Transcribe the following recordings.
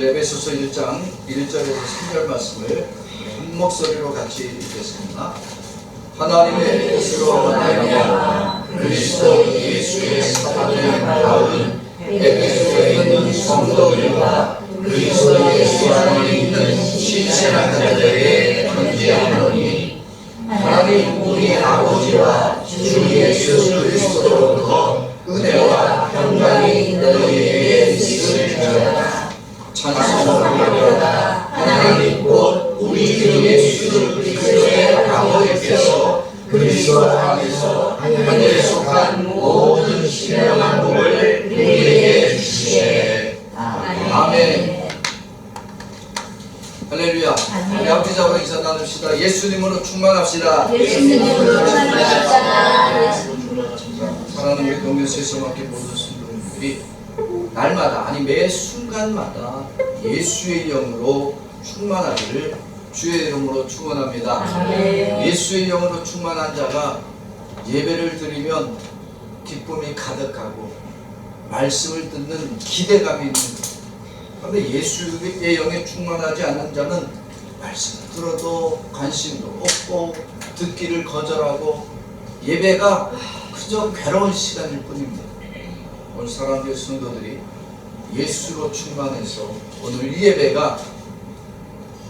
에베소서 1장 1절에서 3절 말씀을 한 목소리로 같이 읽겠습니다. 하나님의 뜻으로 말미암아 그리스도 예수의 사단을 받은 에베소에 있는 성도들과 그리스도 예수 안에 있는 신실한 자들에게 편지하노니 하나님 우리 아버지와 주 예수 그리스도로부터 은혜와 평강이 너희에게 있을지어다. 찬송하리로다. 하나님 곧 우리 주 예수 그리스도의 아버지께서 그리스도 안에서 하늘에 속한 모든 신령한 복을 우리에게 주시되. 아멘. 할렐루야. 우리 아버지 잡아 인사 나눕시다. 예수님으로 충만합시다. 예수님으로 충만합시다. 사랑하는 우리 동료수에서 맡긴 모든 성도님들이 날마다 아니 매 순간마다 예수의 영으로 충만하기를 주의 이름으로 축원합니다. 예수의 영으로 충만한 자가 예배를 드리면 기쁨이 가득하고 말씀을 듣는 기대감이 있는 거예요. 그런데 예수의 영에 충만하지 않는 자는 말씀을 들어도 관심도 없고 듣기를 거절하고 예배가 그저 괴로운 시간일 뿐입니다. 오늘 사랑하는 성도들이 예수로 충만해서 오늘 이 예배가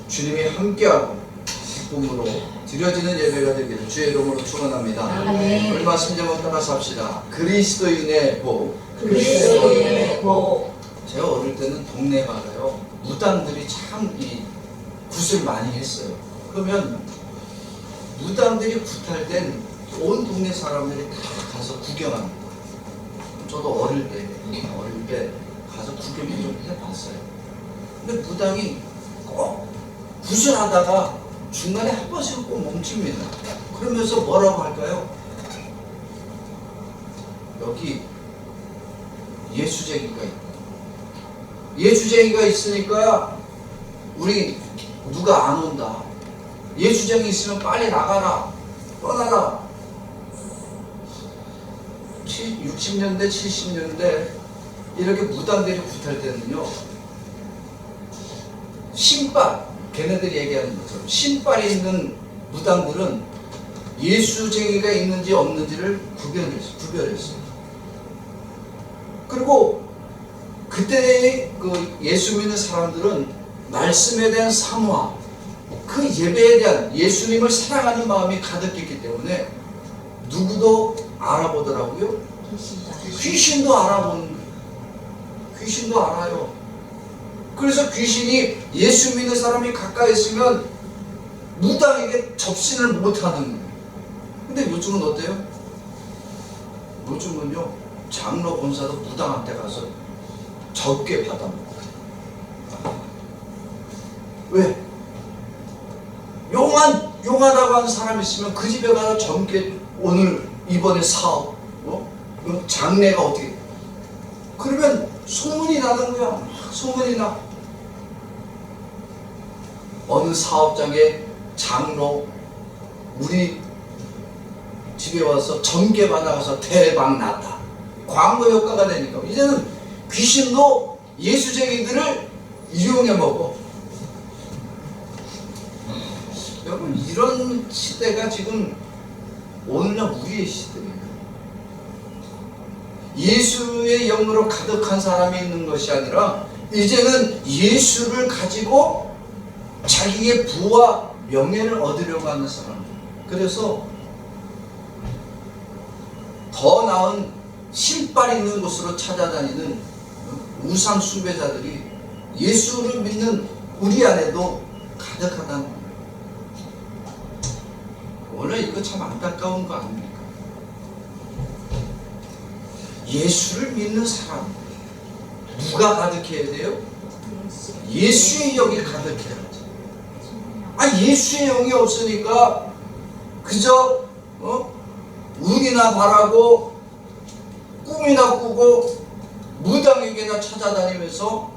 주님이 함께하고 기쁨으로 드려지는 예배가 되기를 주의 이름으로 축원합니다. 오늘 말씀 제목 따라서 합시다. 그리스도인의 복. 그리스도인의 복. 제가 어릴 때는 동네마다요 무당들이 참 이 굿을 많이 했어요. 그러면 무당들이 굿할 땐 온 동네 사람들이 다 가서 구경합니다. 저도 어릴 때 가서 구경을 좀 해봤어요. 근데 무당이 꼭 굿을 하다가 중간에 한 번씩 꼭 멈춥니다. 그러면서 뭐라고 할까요? 여기 예수쟁이가 있다. 예수쟁이가 있으니까 우리 누가 안 온다. 예수쟁이 있으면 빨리 나가라. 떠나라. 60년대, 70년대 이렇게 무당들이 굿할 때는요 신발, 걔네들이 얘기하는 것처럼 신발이 있는 무당들은 예수쟁이가 있는지 없는지를 구별했어요. 그리고 그때 그 예수 믿는 사람들은 말씀에 대한 사모함, 그 예배에 대한 예수님을 사랑하는 마음이 가득했기 때문에 누구도 알아보더라고요. 귀신도 알아보는 거예요. 귀신도 알아요. 그래서 귀신이 예수 믿는 사람이 가까이 있으면 무당에게 접신을 못하는 거예요. 근데 요즘은 어때요? 요즘은요 장로 본사도 무당한테 가서 적게 받아먹어요. 왜? 용하다고 하는 사람이 있으면 그 집에 가서 젊게 오늘 이번에 사업 장래가 어떻게 그러면 소문이 나는 거야. 소문이 나. 어느 사업장의 장로 우리 집에 와서 전개 받아가서 대박 났다. 광고 효과가 되니까 이제는 귀신도 예수쟁이들을 이용해 먹어. 여러분 이런 시대가 지금 오늘날 우리의 시대예요. 예수의 영으로 가득한 사람이 있는 것이 아니라 이제는 예수를 가지고 자기의 부와 명예를 얻으려고 하는 사람. 그래서 더 나은 신발 있는 곳으로 찾아다니는 우상 숭배자들이 예수를 믿는 우리 안에도 가득하다는 겁니다. 오늘 이거 참 안타까운 거 아닙니까? 예수를 믿는 사람 누가 가득해야 돼요? 예수의 영이 가득해야지. 예수의 영이 없으니까 그저 운이나 바라고 꿈이나 꾸고 무당에게나 찾아다니면서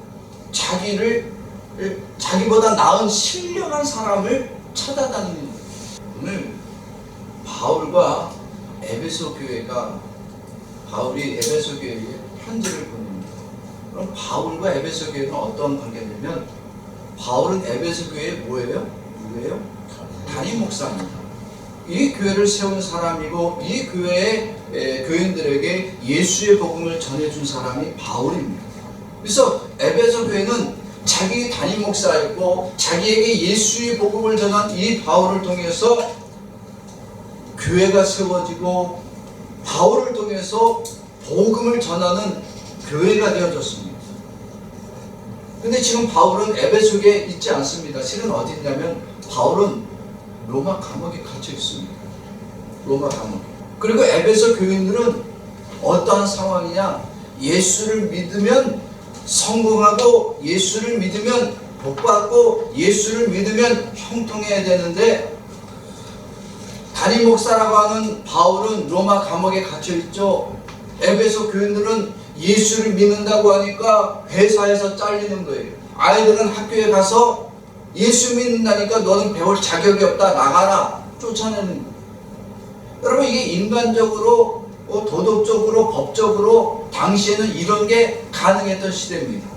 자기보다 나은 신령한 사람을 찾아다니는 거예요. 오늘 바울과 에베소 교회가 바울이 에베소 교회에 편지를 보냅니다. 그럼 바울과 에베소 교회는 어떤 관계냐면 바울은 에베소 교회의 뭐예요? 누구예요? 담임 목사입니다. 이 교회를 세운 사람이고 이 교회의 교인들에게 예수의 복음을 전해준 사람이 바울입니다. 그래서 에베소 교회는 자기 담임 목사였고 자기에게 예수의 복음을 전한 이 바울을 통해서 교회가 세워지고 바울을 통해서 복음을 전하는 교회가 되어졌습니다. 근데 지금 바울은 에베소에 있지 않습니다. 실은 어디 있냐면 바울은 로마 감옥에 갇혀 있습니다. 로마 감옥. 그리고 에베소 교인들은 어떠한 상황이냐? 예수를 믿으면 성공하고 예수를 믿으면 복받고 예수를 믿으면 형통해야 되는데 담임 목사라고 하는 바울은 로마 감옥에 갇혀 있죠. 에베소 교인들은 예수를 믿는다고 하니까 회사에서 잘리는 거예요. 아이들은 학교에 가서 예수 믿는다니까 너는 배울 자격이 없다, 나가라, 쫓아내는 거예요. 여러분, 이게 인간적으로 도덕적으로 법적으로 당시에는 이런 게 가능했던 시대입니다.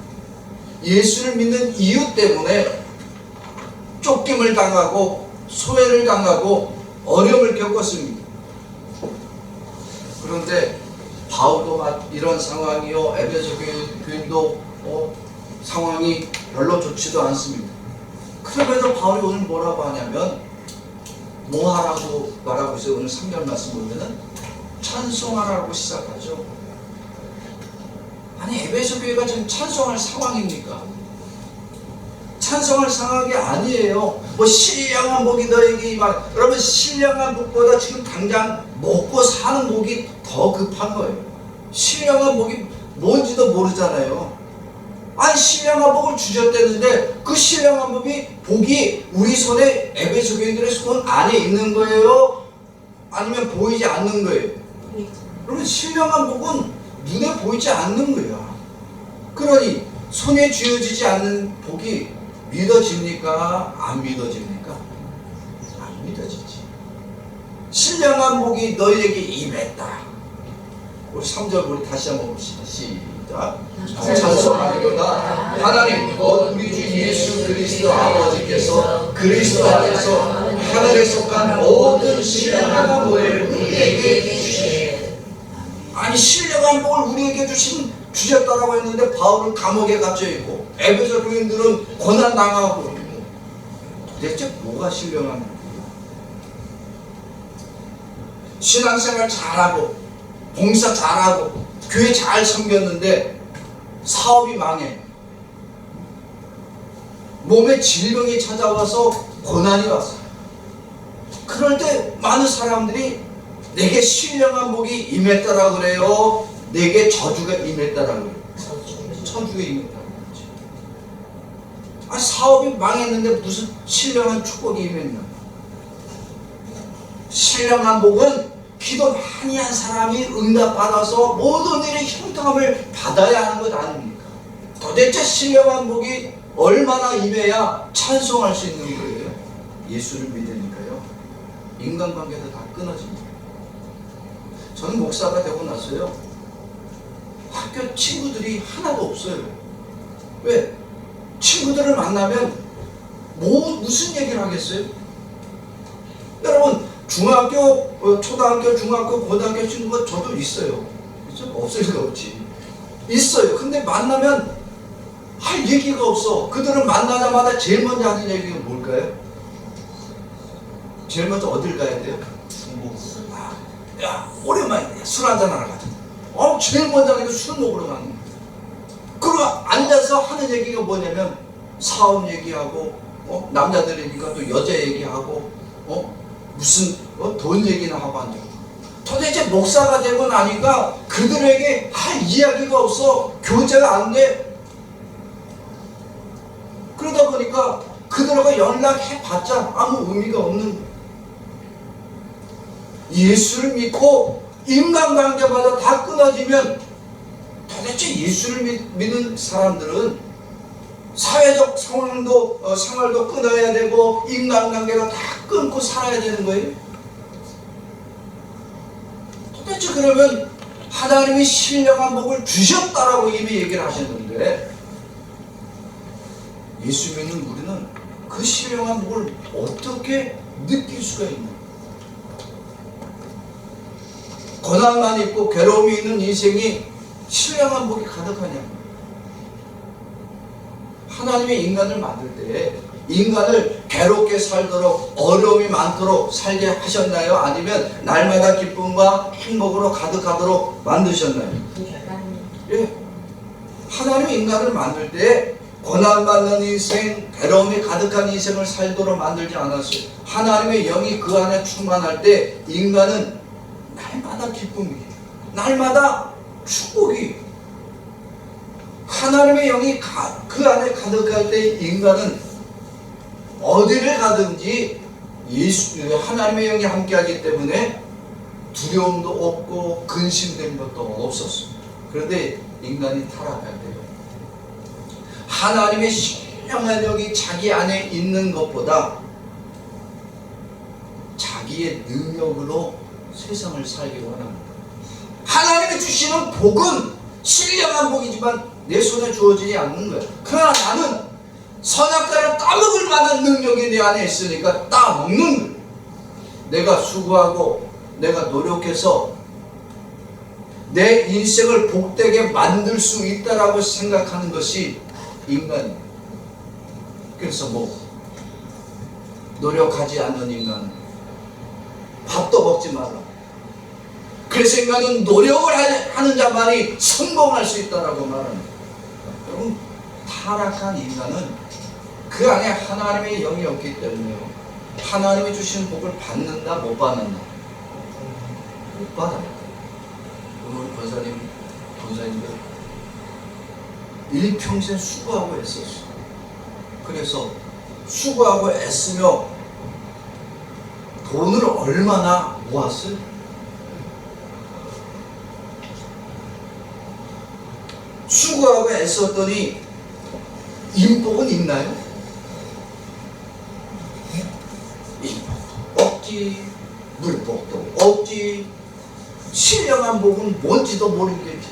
예수를 믿는 이유 때문에 쫓김을 당하고 소외를 당하고 어려움을 겪었습니다. 그런데 바울도 이런 상황이요, 에베소 교인도 상황이 별로 좋지도 않습니다. 그럼에도 바울이 오늘 뭐라고 하냐면 뭐 하라고 말하고 있어요. 오늘 3절 말씀 보면은 찬송하라고 시작하죠. 아니, 에베소 교회가 지금 찬송할 상황입니까? 찬송할 상황이 아니에요. 뭐 신령한 복이 너에게 임하라. 여러분, 신령한 복보다 지금 당장 먹고 사는 복이 더 급한 거예요. 신령한 복이 뭔지도 모르잖아요. 아니, 신령한 복을 주셨다는데 그 신령한 복이 우리 손에, 에베소 교인들의 손 안에 있는 거예요? 아니면 보이지 않는 거예요? 그러면 신령한 복은 눈에 보이지 않는 거야. 그러니 손에 쥐어지지 않는 복이 믿어집니까? 안 믿어집니까? 안 믿어지지. 신령한 복이 너희에게 임했다. 우리 3절 우리 다시 한번 봅시다. 시작. 찬송하리로다. 하나님 곧 우리 주 예수 그리스도 아버지께서 그리스도 안에서 하늘에 속한 모든 신령한 복을 우리에게 주시네. 아니, 신령한 복을 우리에게 주셨다라고 했는데 바울은 감옥에 갇혀 있고 에베소 교인들은 고난 당하고 도대체 뭐가 신령한 복이야? 신앙생활 잘하고 봉사 잘하고 교회 잘 섬겼는데 사업이 망해. 몸에 질병이 찾아와서 고난이 왔어요. 그럴 때 많은 사람들이 내게 신령한 복이 임했다라 그래요? 내게 저주가 임했다라 그래요? 저주가 임했다라 그러지. 아니, 사업이 망했는데 무슨 신령한 축복이 임했나? 신령한 복은 기도 많이 한 사람이 응답받아서 모든 일의 형통함을 받아야 하는 것 아닙니까? 도대체 신령한 복이 얼마나 임해야 찬송할 수 있는 거예요? 예수를 믿으니까요. 인간관계도 다 끊어집니다. 저는 목사가 되고 나서요, 학교 친구들이 하나도 없어요. 왜? 친구들을 만나면 무슨 얘기를 하겠어요? 여러분, 중학교, 초등학교, 중학교, 고등학교 친구가 저도 있어요. 그렇죠? 없을 리가 없지. 있어요. 근데 만나면 할 얘기가 없어. 그들을 만나자마자 제일 먼저 하는 얘기가 뭘까요? 제일 먼저 어딜 가야 돼요? 야, 오랜만에 술 한잔 하러 가자. 제일 먼저 하는 게 술 먹으러 가는 거야. 그리고 앉아서 하는 얘기가 뭐냐면 사업 얘기하고, 남자들 얘기가 또 여자 얘기하고, 무슨 돈 얘기나 하고 앉아. 도대체 목사가 되고 나니까 그들에게 할 이야기가 없어. 교제가 안 돼. 그러다 보니까 그들과 연락해봤자 아무 의미가 없는 거야. 예수를 믿고 인간관계마다 다 끊어지면 도대체 예수를 믿는 사람들은 사회적 생활도 끊어야 되고 인간관계가 다 끊고 살아야 되는 거예요. 도대체 그러면 하나님이 신령한 복을 주셨다라고 이미 얘기를 하셨는데, 예수 믿는 우리는 그 신령한 복을 어떻게 느낄 수가 있나? 고난만 있고 괴로움이 있는 인생이 신령한 복이 가득하냐? 하나님의 인간을 만들 때 인간을 괴롭게 살도록 어려움이 많도록 살게 하셨나요? 아니면 날마다 기쁨과 행복으로 가득하도록 만드셨나요? 예. 하나님이 인간을 만들 때 고난받는 인생, 괴로움이 가득한 인생을 살도록 만들지 않았어요. 하나님의 영이 그 안에 충만할 때 인간은 날마다 기쁨이, 날마다 축복이, 하나님의 영이 그 안에 가득할 때 인간은 어디를 가든지 하나님의 영이 함께하기 때문에 두려움도 없고 근심된 것도 없었어요. 그런데 인간이 타락할 때요, 하나님의 신령한 영이 자기 안에 있는 것보다 자기의 능력으로 세상을 살기로 원합니다. 하나님이 주시는 복은 신령한 복이지만 내 손에 주어지지 않는 거야. 그러나 나는 선악과를 따먹을 만한 능력이 내 안에 있으니까 따먹는 거야. 내가 수고하고 내가 노력해서 내 인생을 복되게 만들 수 있다라고 생각하는 것이 인간이에요. 그래서 노력하지 않는 인간은 밥도 먹지 말라. 그래서 인간은 노력을 하는 자만이 성공할 수 있다라고 말합니다. 여러분, 타락한 인간은 그 안에 하나님의 영이 없기 때문에요, 하나님이 주신 복을 받는다, 못 받는다? 못 받아요. 오늘 권사님들 일평생 수고하고 애썼어요. 그래서 수고하고 애쓰며 돈을 얼마나 모았어요? 수고하고 애썼더니 인복은 있나요? 인복도 없지, 물복도 없지, 신령한 복은 뭔지도 모르겠지.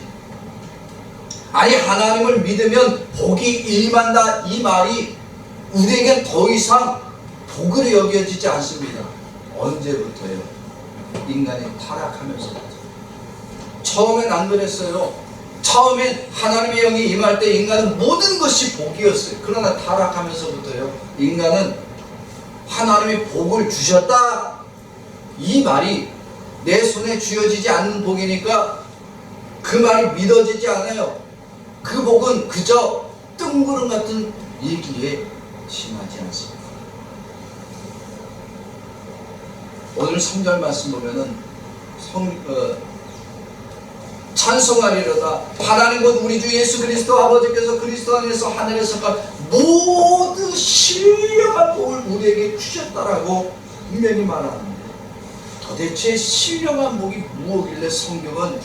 아니, 하나님을 믿으면 복이 임한다, 이 말이 우리에겐 더 이상 복으로 여겨지지 않습니다. 언제부터요? 인간이 타락하면서부터. 처음엔 안 그랬어요. 처음엔 하나님의 영이 임할 때 인간은 모든 것이 복이었어요. 그러나 타락하면서부터요, 인간은 하나님이 복을 주셨다, 이 말이 내 손에 쥐어지지 않는 복이니까 그 말이 믿어지지 않아요. 그 복은 그저 뜬구름 같은 얘기에 심하지 않습니다. 오늘 3절 말씀 보면은 찬송하리로다. 하나님 곧 우리 주 예수 그리스도 아버지께서 그리스도 안에서 하늘에서가 모든 신령한 복을 우리에게 주셨다라고 분명히 말하는데, 도대체 신령한 복이 무엇길래 성경은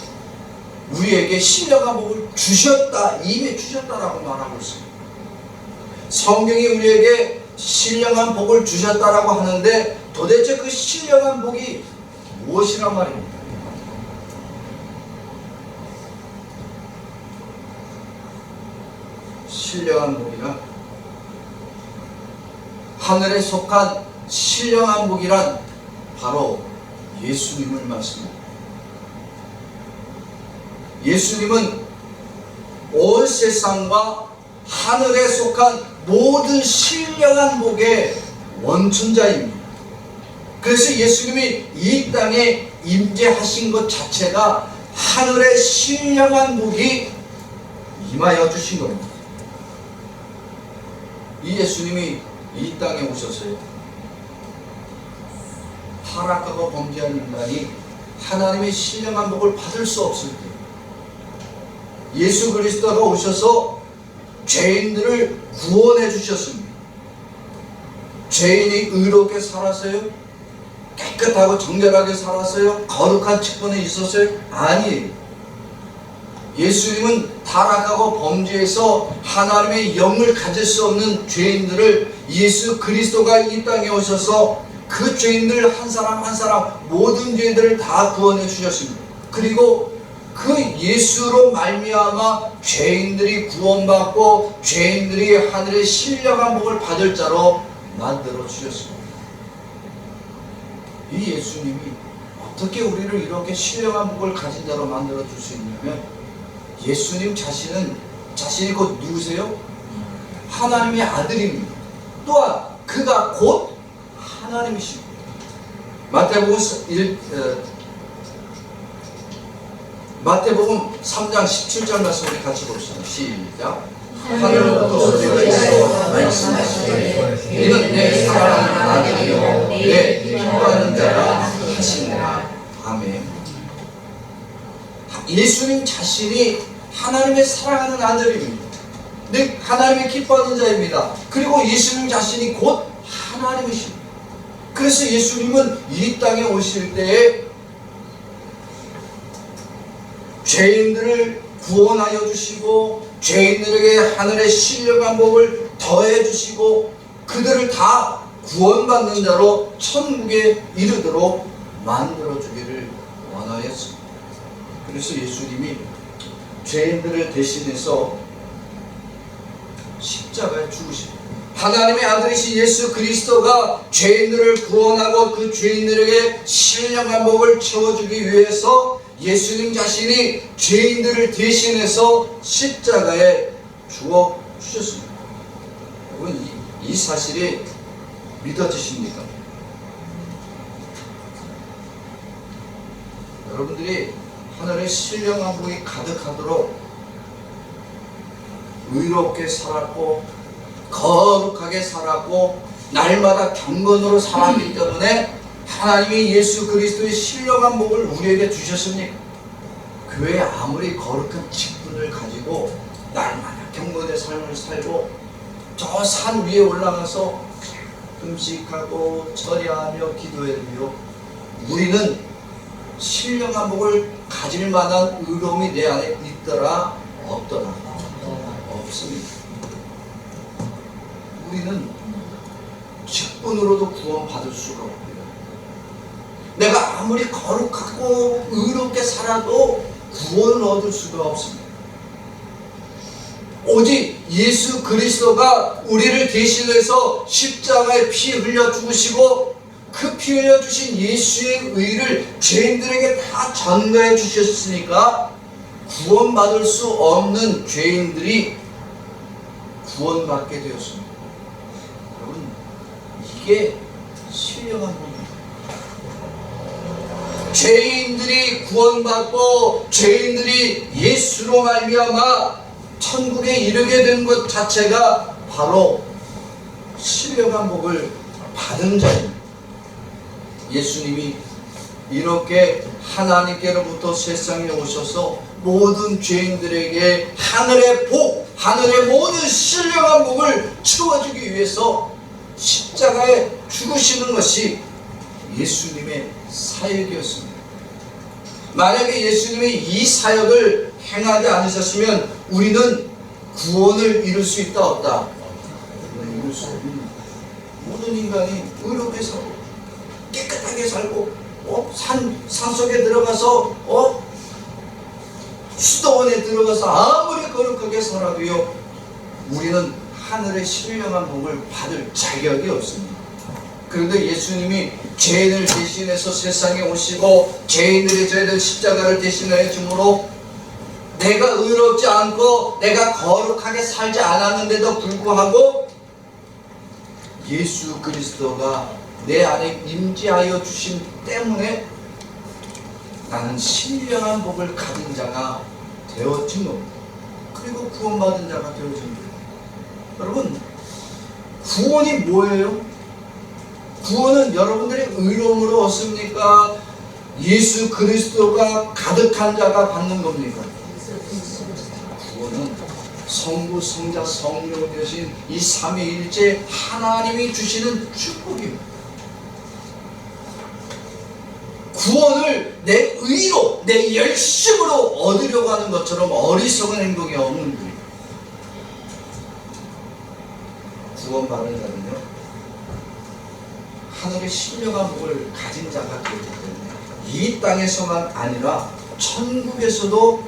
우리에게 신령한 복을 주셨다, 이미 주셨다라고 말하고 있습니다. 성경이 우리에게 신령한 복을 주셨다라고 하는데 도대체 그 신령한 복이 무엇이란 말입니까? 신령한 복이란, 하늘에 속한 신령한 복이란 바로 예수님을 말씀합니다. 예수님은 온 세상과 하늘에 속한 모든 신령한 복의 원천자입니다. 그래서 예수님이 이 땅에 임재하신 것 자체가 하늘의 신령한 복이 임하여 주신 겁니다. 이 예수님이 이 땅에 오셨어요. 타락하고 범죄한 인간이 하나님의 신령한 복을 받을 수 없을 때 예수 그리스도가 오셔서 죄인들을 구원해 주셨습니다. 죄인이 의롭게 살았어요? 깨끗하고 정결하게 살았어요? 거룩한 직분에 있었어요? 아니에요. 예수님은 타락하고 범죄해서 하나님의 영을 가질 수 없는 죄인들을 예수 그리스도가 이 땅에 오셔서 그 죄인들 한 사람 한 사람 모든 죄인들을 다 구원해 주셨습니다. 그리고 그 예수로 말미암아 죄인들이 구원받고 죄인들이 하늘의 신령한 복을 받을 자로 만들어 주셨습니다. 이 예수님이 어떻게 우리를 이렇게 신령한 복을 가진 자로 만들어 줄 수 있냐면, 예수님 자신이 곧 누구세요? 하나님의 아들입니다. 또한 그가 곧 하나님이십니다. 마태복음 3장 17절 말씀 우리 같이 봅시다. 시작. 하늘로부터 소리가 있어 말씀하시되 이는 내 사랑하는 아들이요 내 기뻐하는 자라 하시니라. 아멘. 예수님 자신이 하나님의 사랑하는 아들입니다. 내 하나님의 기뻐하는 자입니다. 그리고 예수님 자신이 곧 하나님이십니다. 그래서 예수님은 이 땅에 오실 때에 죄인들을 구원하여 주시고 죄인들에게 하늘의 신령한 복을 더해 주시고 그들을 다 구원받는 자로 천국에 이르도록 만들어 주기를 원하였습니다. 그래서 예수님이 죄인들을 대신해서 십자가에 죽으십니다. 하나님의 아들이신 예수 그리스도가 죄인들을 구원하고 그 죄인들에게 신령한 복을 채워주기 위해서 예수님 자신이 죄인들을 대신해서 십자가에 죽어 주셨습니다. 여러분, 이 사실이 믿어지십니까? 여러분들이 하늘의 신령한 복이 가득하도록 의롭게 살았고 거룩하게 살았고 날마다 경건으로 살았기 때문에 하나님이 예수 그리스도의 신령한 복을 우리에게 주셨습니까? 교회에 아무리 거룩한 직분을 가지고 날마다 경건의 삶을 살고 저 산 위에 올라가서 금식하고 절야하며 기도해도 우리는 신령한 복을 가질 만한 의로움이 내 안에 있더라 없더라? 없습니다. 우리는 직분으로도 구원받을 수가 없고요. 내가 아무리 거룩하고 의롭게 살아도 구원을 얻을 수가 없습니다. 오직 예수 그리스도가 우리를 대신해서 십자가에 피 흘려 죽으시고 그 피 흘려 주신 예수의 의를 죄인들에게 다 전가해 주셨으니까 구원받을 수 없는 죄인들이 구원받게 되었습니다. 여러분, 이게 신령한 복입니다. 죄인들이 구원받고 죄인들이 예수로 말미암아 천국에 이르게 된 것 자체가 바로 신령한 복을 받은 자입니다. 예수님이 이렇게 하나님께로부터 세상에 오셔서 모든 죄인들에게 하늘의 복, 하늘의 모든 신령한 복을 채워주기 위해서 십자가에 죽으시는 것이 예수님의 사역이었습니다. 만약에 예수님이 이 사역을 행하지 않으셨으면 우리는 구원을 이룰 수 있다 없다? 이룰 수 없는, 모든 인간이 의롭게 살고 깨끗하게 살고 산속에 들어가서 수도원에 들어가서 아무리 거룩하게 살아도요 우리는 하늘의 신령한 복을 받을 자격이 없습니다. 그런데 예수님이 죄인을 대신해서 세상에 오시고 죄인들의 죄를 십자가를 대신하여 주므로 내가 의롭지 않고 내가 거룩하게 살지 않았는데도 불구하고 예수 그리스도가 내 안에 임재하여 주심 때문에 나는 신령한 복을 가진 자가 되었지 뭐. 그리고 구원받은 자가 되어집니다. 여러분, 구원이 뭐예요? 구원은 여러분들이 의로움으로 얻습니까? 예수 그리스도가 가득한 자가 받는 겁니까? 구원은 성부, 성자, 성령 되신 이 삼위일체 하나님이 주시는 축복입니다. 구원을 내 의로, 내 열심으로 얻으려고 하는 것처럼 어리석은 행동이 없는 거예요. 구원받은 자는요, 하늘의 신령한 복을 가진 자가 되기 때문에 이 땅에서만 아니라 천국에서도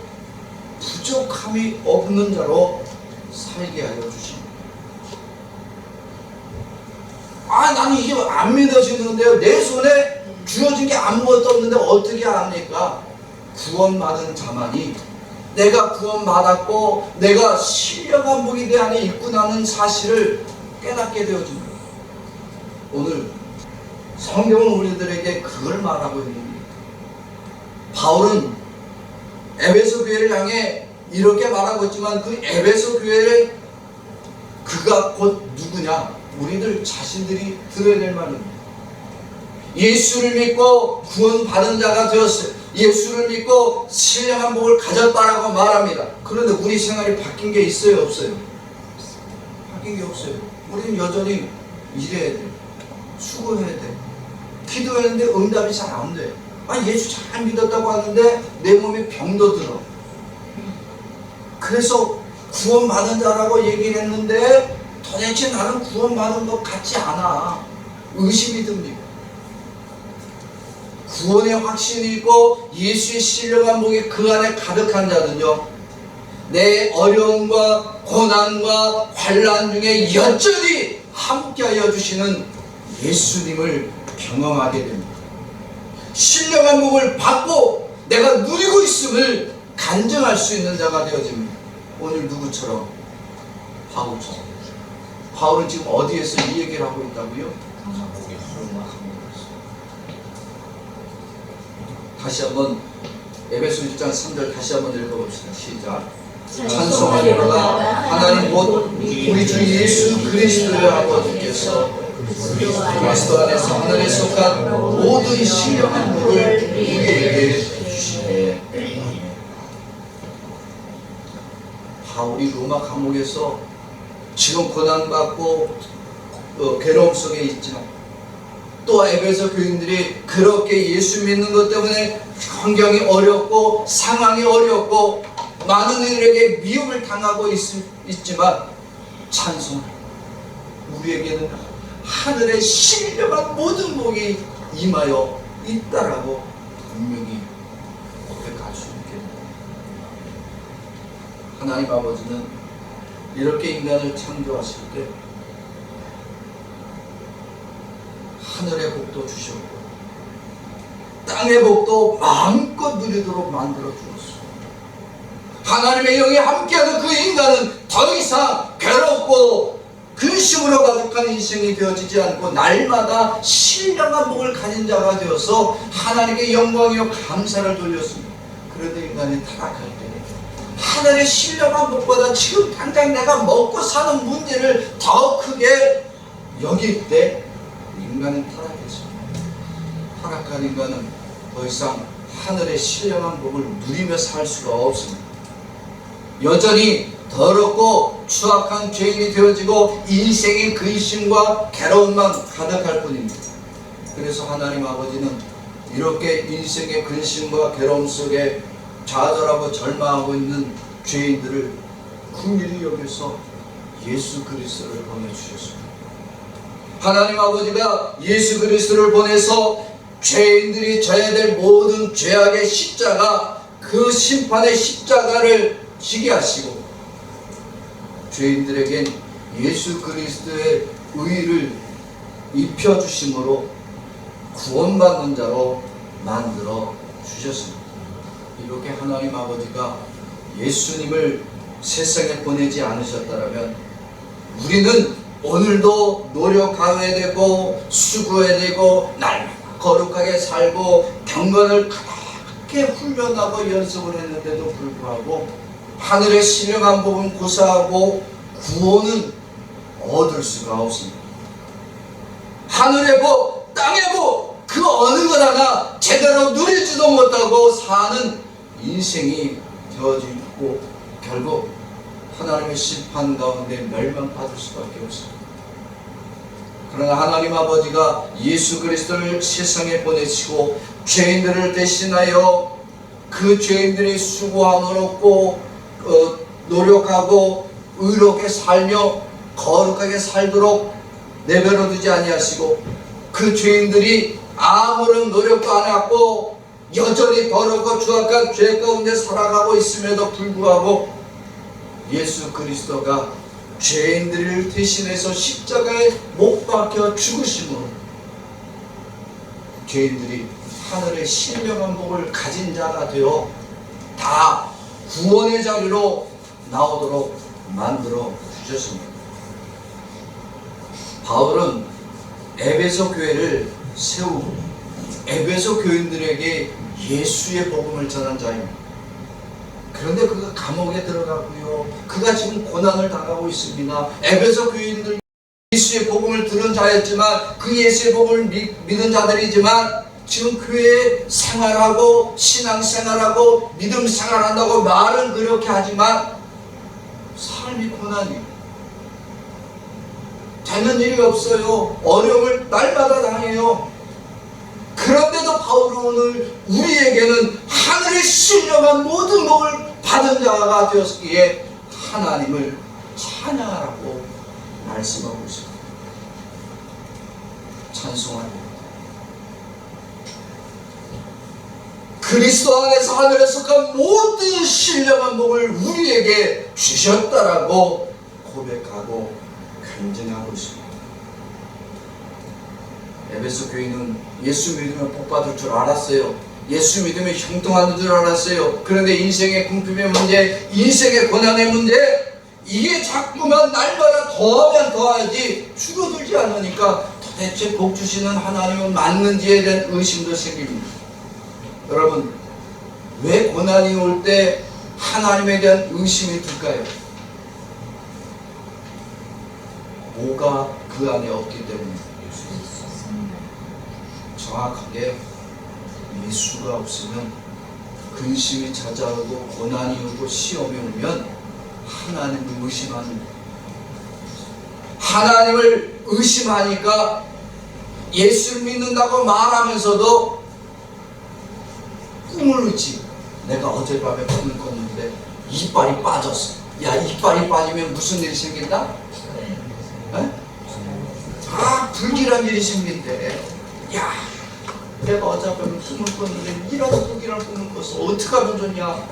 부족함이 없는 자로 살게 하여 주십니다. 나는 이게 안 믿어지는데요. 내 손에 주어진 게 아무것도 없는데 어떻게 압니까? 구원받은 자만이 내가 구원받았고 내가 신령한 복이 내 안에 있구나는 사실을 깨닫게 되어집니다. 오늘 성경은 우리들에게 그걸 말하고 있습니다. 바울은 에베소 교회를 향해 이렇게 말하고 있지만 그 에베소 교회를 그가 곧 누구냐? 우리들 자신들이 들어야 될 말입니다. 예수를 믿고 구원받은 자가 되었어요. 예수를 믿고 신령한 복을 가졌다라고 말합니다. 그런데 우리 생활이 바뀐 게 있어요? 없어요? 바뀐 게 없어요. 우리는 여전히 일해야 돼. 수고해야 돼. 기도했는데 응답이 잘 안 돼. 예수 잘 믿었다고 하는데 내 몸에 병도 들어. 그래서 구원받은 자라고 얘기를 했는데 도대체 나는 구원받은 것 같지 않아. 의심이 듭니다. 구원의 확신이 있고 예수의 신령한 복이 그 안에 가득한 자는요, 내 어려움과 고난과 환난 중에 여전히 함께하여 주시는 예수님을 경험하게 됩니다. 신령한 복을 받고 내가 누리고 있음을 간증할 수 있는 자가 되어집니다. 오늘 누구처럼? 바울처럼. 바울은 지금 어디에서 이 얘기를 하고 있다고요? 다시 한번 에베소 1장 3절 다시 한번 읽어봅시다. 시작. 찬송하리로다 하나님 곧 우리 주 예수 그리스도의 아버지께서 그리스도 안에서 하늘에 속한 모든 신령한 복을 우리에게 주시네. 바울이 로마 감옥에서 지금 고난받고 괴로움 속에 있지만 또 에베소 교인들이 그렇게 예수 믿는 것 때문에 환경이 어렵고 상황이 어렵고 많은 이들에게 미움을 당하고 있지만 찬송, 우리에게는 하늘의 신령한 모든 복이 임하여 있다라고 분명히 고백할 수 있게 됩니다. 하나님 아버지는 이렇게 인간을 창조하실 때 하늘의 복도 주셨고 땅의 복도 마음껏 누리도록 만들어 주었습니다. 하나님의 영이 함께하는 그 인간은 더 이상 괴롭고 근심으로 가득한 인생이 되어지지 않고 날마다 신령한 복을 가진 자가 되어서 하나님께 영광이요 감사를 돌렸습니다. 그런데 인간이 타락할 때 하늘의 신령한 복보다 지금 당장 내가 먹고 사는 문제를 더 크게 여길 때 인간은 타락했습니다. 타락한 인간은 더 이상 하늘의 신령한 복을 누리며 살 수가 없습니다. 여전히 더럽고 추악한 죄인이 되어지고 인생의 근심과 괴로움만 가득할 뿐입니다. 그래서 하나님 아버지는 이렇게 인생의 근심과 괴로움 속에 좌절하고 절망하고 있는 죄인들을 긍휼히 여겨서 예수 그리스도를 보내주셨습니다. 하나님 아버지가 예수 그리스도를 보내서 죄인들이 져야 될 모든 죄악의 십자가, 그 심판의 십자가를 지게 하시고 죄인들에겐 예수 그리스도의 의를 입혀주심으로 구원받는 자로 만들어 주셨습니다. 이렇게 하나님 아버지가 예수님을 세상에 보내지 않으셨다면 우리는 오늘도 노력해야 되고 수고해야 되고 날마다 거룩하게 살고 경건을 가볍게 훈련하고 연습을 했는데도 불구하고 하늘의 신령한 복은 고사하고 구원은 얻을 수가 없습니다. 하늘의 복, 땅의 복, 그 어느 것 하나 제대로 누리지도 못하고 사는 인생이 되어지고 결국 하나님의 심판 가운데 멸망받을 수밖에 없습니다. 그러나 하나님 아버지가 예수 그리스도를 세상에 보내시고 죄인들을 대신하여 그 죄인들이 수고함을 얻고 노력하고 의롭게 살며 거룩하게 살도록 내버려 두지 아니하시고 그 죄인들이 아무런 노력도 안 하고 여전히 더럽고 추악한 죄 가운데 살아가고 있음에도 불구하고 예수 그리스도가 죄인들을 대신해서 십자가에 못 박혀 죽으심으로 죄인들이 하늘의 신령한 복을 가진 자가 되어 다 구원의 자리로 나오도록 만들어 주셨습니다. 바울은 에베소 교회를 세우고 에베소 교인들에게 예수의 복음을 전한 자입니다. 그런데 그가 감옥에 들어가고요, 그가 지금 고난을 당하고 있습니다. 에베소 교인들 예수의 복음을 들은 자였지만, 그 예수의 복음을 믿은 자들이지만 지금 교회에 생활하고 신앙생활하고 믿음 생활한다고 말은 그렇게 하지만 삶이 고난이에요. 되는 일이 없어요. 어려움을 날마다 당해요. 그런데도 바울은 오늘 우리에게는 하늘의 신령한 모든 복을 받은 자가 되었기에 하나님을 찬양하라고 말씀하고 있습니다. 찬송하고 그리스도 안에서 하늘에 속한 모든 신령한 복을 우리에게 주셨다라고 고백하고 간증하고 있습니다. 에베소 교인은 예수 믿으면 복 받을 줄 알았어요. 예수 믿으면 형통하는 줄 알았어요. 그런데 인생의 궁핍의 문제, 인생의 고난의 문제, 이게 자꾸만 날마다 더하면 더하지 줄어들지 않으니까 도대체 복 주시는 하나님은 맞는지에 대한 의심도 생깁니다. 여러분, 왜 고난이 올 때 하나님에 대한 의심이 들까요? 뭐가 그 안에 없기 때문입니다. 정확하게 예수가 없으면 근심이 찾아오고 고난이 오고 시험이 오면 하나님을 의심하는, 하나님을 의심하니까 예수를 믿는다고 말하면서도 꿈을 꾸지. 내가 어젯밤에 꿈을 꿨는데 이빨이 빠졌어. 야, 이빨이 빠지면 무슨 일이 생긴다? 불길한 일이 생긴대. 야, 내가 어젯밤에 꿈을 꿨는데 이런 불길한 꿈을 꿨어. 어떻게 하면 좋냐?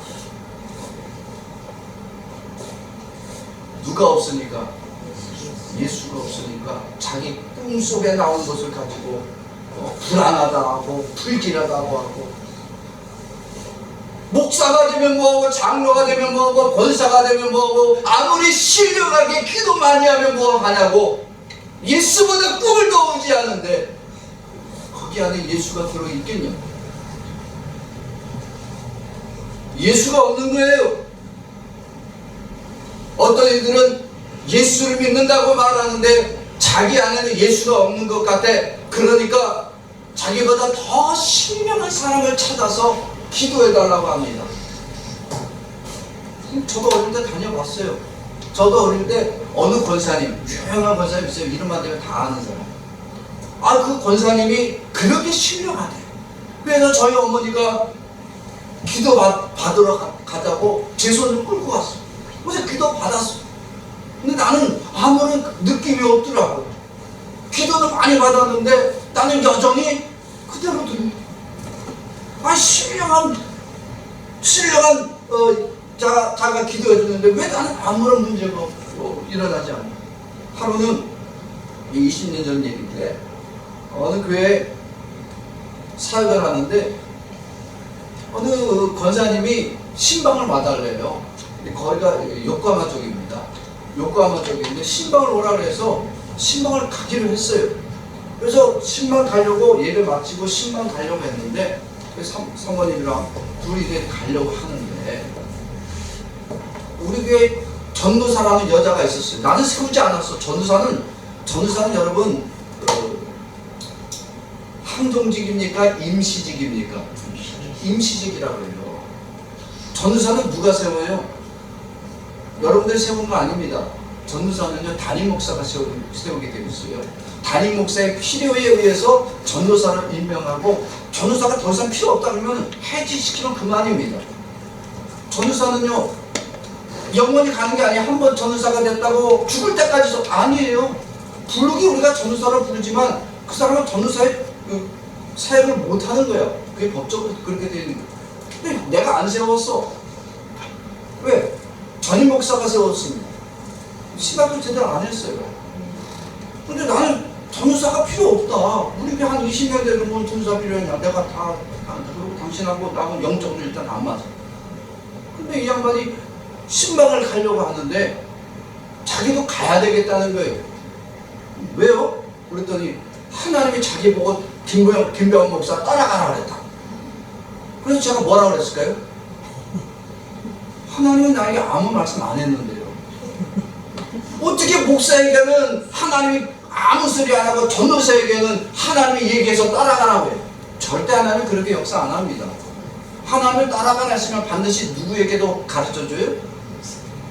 누가 없으니까? 예수가 없으니까 자기 꿈속에 나온 것을 가지고 불안하다 하고 불길하다고 하고, 목사가 되면 뭐하고 장로가 되면 뭐하고 권사가 되면 뭐하고 아무리 신령하게 기도 많이 하면 뭐하냐고. 예수보다 꿈을 더 오지 않은데 거기 안에 예수가 들어있겠냐? 예수가 없는 거예요. 어떤 이들은 예수를 믿는다고 말하는데 자기 안에는 예수가 없는 것 같아. 그러니까 자기보다 더 신령한 사람을 찾아서 기도해달라고 합니다. 저도 어릴 때 다녀봤어요. 저도 어릴 때 어느 권사님, 유명한 권사님 있어요. 이름만 대면 다 아는 사람. 그 권사님이 그렇게 신령하대. 그래서 저희 어머니가 기도 받으러 가자고 제 손을 끌고 갔어. 그래서 기도 받았어. 근데 나는 아무런 느낌이 없더라고. 기도는 많이 받았는데 나는 여전히 그대로 들립니다. 신령한 자가 기도해 주는데 왜 나는 아무런 문제가 일어나지 않아? 하루는 20년 전 얘기인데 어느 교회에 사역을 하는데 어느 권사님이 신방을 와달래요. 거기가 요코하마 쪽입니다. 요코하마 쪽인데 신방을 오라 그래서 신방을 가기로 했어요. 그래서 신방 가려고 예배 마치고 신방 가려고 했는데 사모님이랑 둘이 가려고 하는데 우리 교회 전도사라는 여자가 있었어요. 나는 세우지 않았어. 전도사는 여러분 항정직입니까? 임시직입니까? 임시직이라고 해요. 전도사는 누가 세워요? 여러분들 세운 거 아닙니다. 전도사는요, 담임 목사가 세우게 되어 있어요. 담임 목사의 필요에 의해서 전도사를 임명하고, 전도사가 더 이상 필요 없다 그러면 해지시키면 그만입니다. 전도사는요, 영원히 가는 게 아니에요. 한번 전도사가 됐다고 죽을 때까지 아니에요. 부르기 우리가 전도사를 부르지만 그 사람은 전도사의 사역을 못하는 거예요. 그게 법적으로 그렇게 되어 있는 거예요. 근데 내가 안 세웠어. 왜? 전임 목사가 세웠습니다. 시각을 제대로 안 했어요. 근데 나는 전도사가 필요 없다. 우리 한 20년 되면 뭐 전도사 필요했냐. 내가 다 그리고 당신하고 나하고 영적으로 일단 안 맞아. 근데 이 양반이 신방을 가려고 하는데 자기도 가야 되겠다는 거예요. 왜요? 그랬더니 하나님이 자기 보고 김병원 목사 따라가라 그랬다. 그래서 제가 뭐라 그랬을까요? 하나님은 나에게 아무 말씀 안 했는데요. 어떻게 목사에게는 하나님이 아무 소리 안 하고 전도사에게는 하나님이 얘기해서 따라가라고 해요? 절대 하나님은 그렇게 역사 안 합니다. 하나님을 따라가라 했으면 반드시 누구에게도 가르쳐줘요?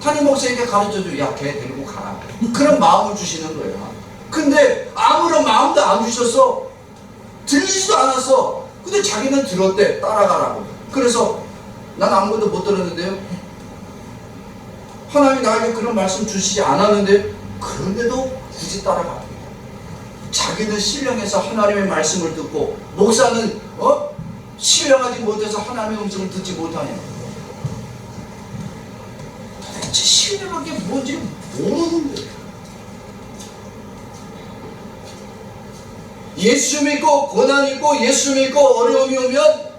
담임 목사에게 가르쳐줘요. 야, 걔 데리고 가라. 그런 마음을 주시는 거예요. 근데 아무런 마음도 안 주셨어. 들리지도 않았어. 근데 자기는 들었대. 따라가라고. 그래서 난 아무것도 못 들었는데요. 하나님이 나에게 그런 말씀 주시지 않았는데 그런데도 굳이 따라갑니다. 자기는 신령해서 하나님의 말씀을 듣고 목사는 신령하지 못해서 하나님의 음성을 듣지 못하냐. 도대체 신령한 게 뭔지 모르는 거예요. 예수 믿고 고난 있고 예수 믿고 어려움이 오면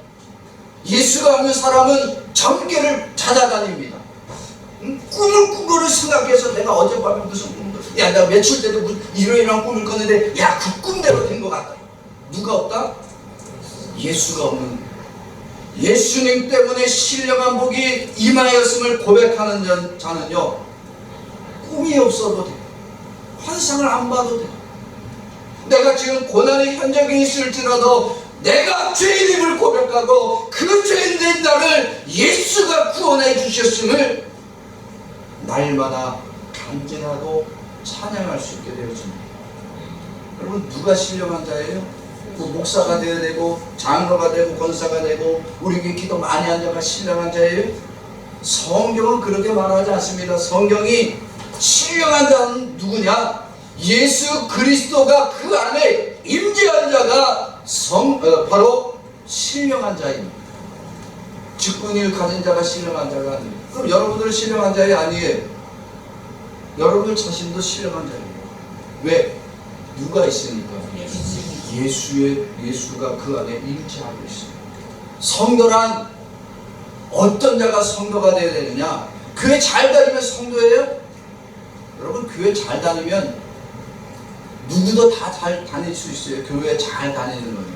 예수가 없는 사람은 점괘를 찾아다닙니다. 꿈을 꾼 거를 생각해서 내가 어젯밤에 무슨 꿈을 야, 나 며칠 때도 무슨 이러이러한 꿈을 꿨는데 야, 그 꿈대로 된 것 같다. 누가 없다? 예수가 없는 예수님 때문에 신령한 복이 임하였음을 고백하는 자는요 꿈이 없어도 돼. 환상을 안 봐도 돼. 내가 지금 고난의 현장에 있을지라도 내가 죄인임을 고백하고 그 죄인된 나를 예수가 구원해 주셨음을 날마다 간증하고 찬양할 수 있게 되어집니다. 여러분, 누가 신령한 자예요? 뭐 목사가 되어야 되고 장로가 되고 권사가 되고 우리 교회 기도 많이 한 자가 신령한 자예요? 성경은 그렇게 말하지 않습니다. 성경이 신령한 자는 누구냐? 예수 그리스도가 그 안에 임재한 자가 바로 신령한 자입니다. 직분을 가진 자가 신령한 자가 아니에요. 그럼 여러분들은 신령한 자이 아니에요. 여러분 자신도 신령한 자예요. 왜? 누가 있으니까? 예수가 그 안에 임재하고 있어요. 성도란 어떤 자가 성도가 되어야 되느냐? 교회 잘 다니면 성도예요? 여러분, 교회 잘 다니면 누구도 다 잘 다닐 수 있어요. 교회 잘 다니는 거예요.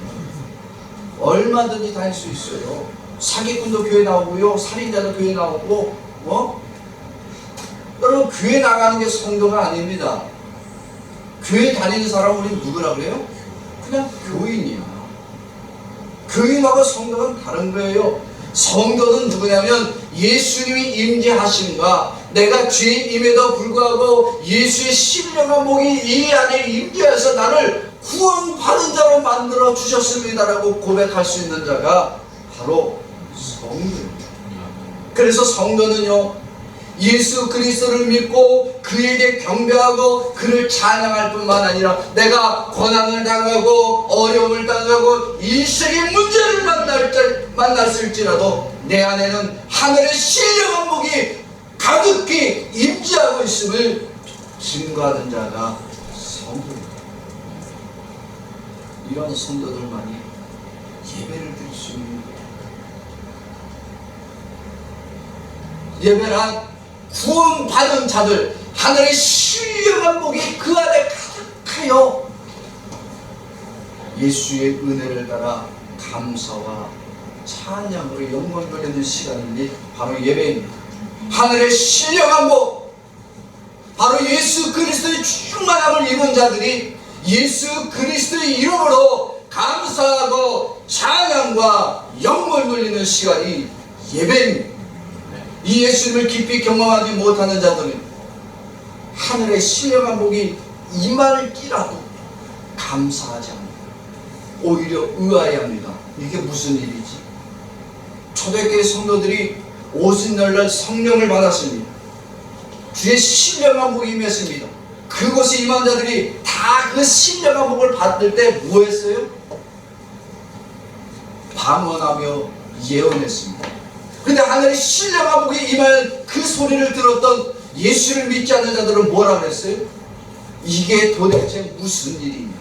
얼마든지 다닐 수 있어요. 사기꾼도 교회 나오고요, 살인자도 교회 나오고, 여러분, 교회 나가는 게 성도가 아닙니다. 교회 다니는 사람은 우리 누구라 그래요? 그냥 교인이야. 교인하고 성도는 다른 거예요. 성도는 누구냐면 예수님이 임재하심과 내가 죄인임에도 불구하고 예수의 신령한 복이 이 안에 임재해서 나를 구원받은 자로 만들어 주셨습니다라고 고백할 수 있는 자가 바로 성도입니다. 그래서 성도는요, 예수 그리스도를 믿고 그에게 경배하고 그를 찬양할 뿐만 아니라 내가 고난을 당하고 어려움을 당하고 인생의 문제를 만났을지라도 내 안에는 하늘의 신령한 복이 가득히 임재하고 있음을 증거하는 자가 성도입니다. 이런 성도들만이 예배를 드릴 수 있는 거예요. 예배란 구원받은 자들, 하늘의 신령한 복이 그 안에 가득하여 예수의 은혜를 따라 감사와 찬양으로 영광 돌리는 시간이 바로 예배입니다. 하늘의 신령한 복, 바로 예수 그리스도의 충만함을 입은 자들이 예수 그리스도의 이름으로 감사하고 찬양과 영광을 돌리는 시간이 예배입니다. 이 예수님을 깊이 경험하지 못하는 자들은 하늘의 신령한 복이 임할지라도 감사하지 않습니다. 오히려 의아해합니다. 이게 무슨 일이지? 초대교회 성도들이 오순절날 성령을 받았습니다. 주의 신령한 복이 임했습니다. 그곳에 임한 자들이 다 그 신령한 복을 받을 때 뭐 했어요? 방언하며 예언했습니다. 근데 하늘의 신령한 복이 임하는 그 소리를 들었던 예수를 믿지 않는 자들은 뭐라 그랬어요? 이게 도대체 무슨 일이냐?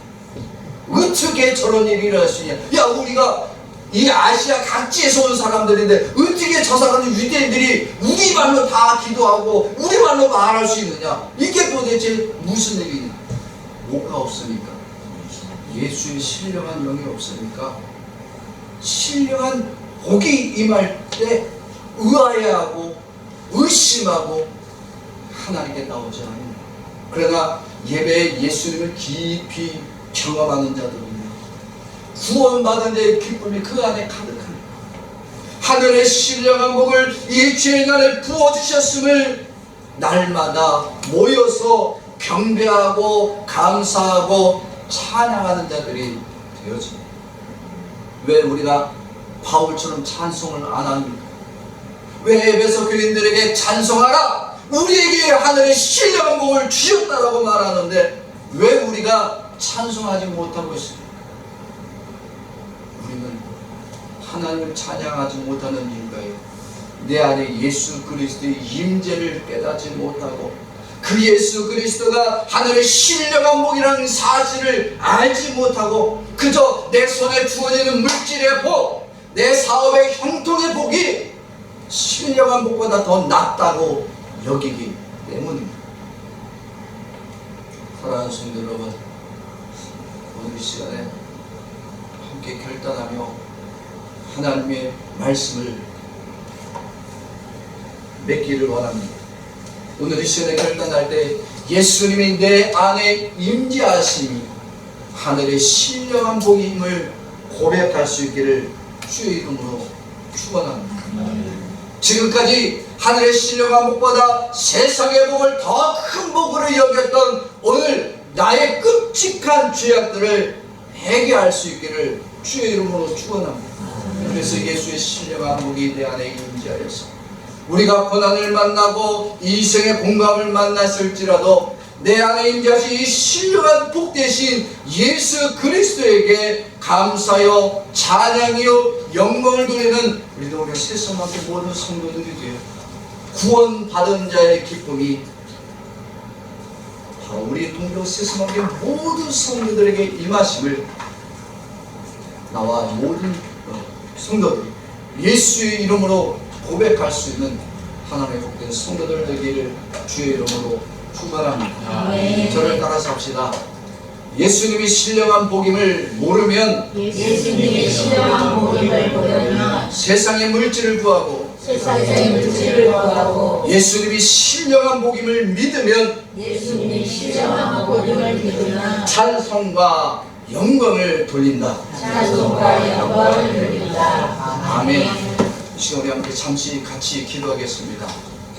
어떻게 저런 일이 일어날 수 있냐? 야, 우리가 이 아시아 각지에서 온 사람들인데 어떻게 저 사람 유대인들이 우리 말로 다 기도하고 우리 말로 말할 수 있느냐? 이게 도대체 무슨 일이냐? 뭐가 없으니까? 예수의 신령한 영이 없으니까 신령한 복이 임할 때 의아해하고 의심하고 하나님께 나오지 않는, 그러나 예배에 예수님을 깊이 경험하는 자들은요, 구원받은 자의 기쁨이 그 안에 가득합니다. 하늘의 신령한 복을 이 죄인 안에 부어주셨음을 날마다 모여서 경배하고 감사하고 찬양하는 자들이 되어집니다. 왜 우리가 바울처럼 찬송을 안 합니까? 왜 에베소 교인들에게 찬송하라, 우리에게 하늘의 신령한 복을 주셨다라고 말하는데 왜 우리가 찬송하지 못하고 있습니까? 우리는 하나님을 찬양하지 못하는 이유가요, 내 안에 예수 그리스도의 임재를 깨닫지 못하고 그 예수 그리스도가 하늘의 신령한 복이라는 사실을 알지 못하고 그저 내 손에 주어지는 물질의 복, 내 사업의 형통의 복이 신령한 복보다 더 낫다고 여기기 때문입니다. 사랑하는 성도 여러분, 오늘 이 시간에 함께 결단하며 하나님의 말씀을 맺기를 원합니다. 오늘 이 시간에 결단할 때 예수님이 내 안에 임재하심이 하늘의 신령한 복임을 고백할 수 있기를 주의 이름으로 축원합니다. 지금까지 하늘의 신령한 복보다 세상의 복을 더 큰 복으로 여겼던 오늘 나의 끔찍한 죄악들을 회개할 수 있기를 주의 이름으로 축원합니다. 그래서 예수의 신령한 복이 내 안에 임재하여서 우리가 고난을 만나고 이생의 공감을 만났을지라도 내 안에 임재하신 이 신령한 복 대신 예수 그리스도에게 감사요 찬양이요 영광을 돌리는 우리 동네 세상만큼 모든 성도들이 돼요. 구원받은 자의 기쁨이 바로 우리 동교 세상만큼 모든 성도들에게 임하심을 나와 모든 성도들이 예수의 이름으로 고백할 수 있는 하나님의 복된 성도들 되기를 주의 이름으로 축원합니다. 저를 따라서 합시다. 예수님이 신령한 복임을 모르면 예수님의 신령한 복임을 모르면 세상의 물질을 구하고 세상의 물질을 구하고 예수님이 신령한 복임을 믿으면 예수님의 신령한 복임을 믿으면 찬송과 영광을 돌린다. 찬송과 영광을 돌린다. 아멘. 이 시간 우리 함께 잠시 같이 기도하겠습니다.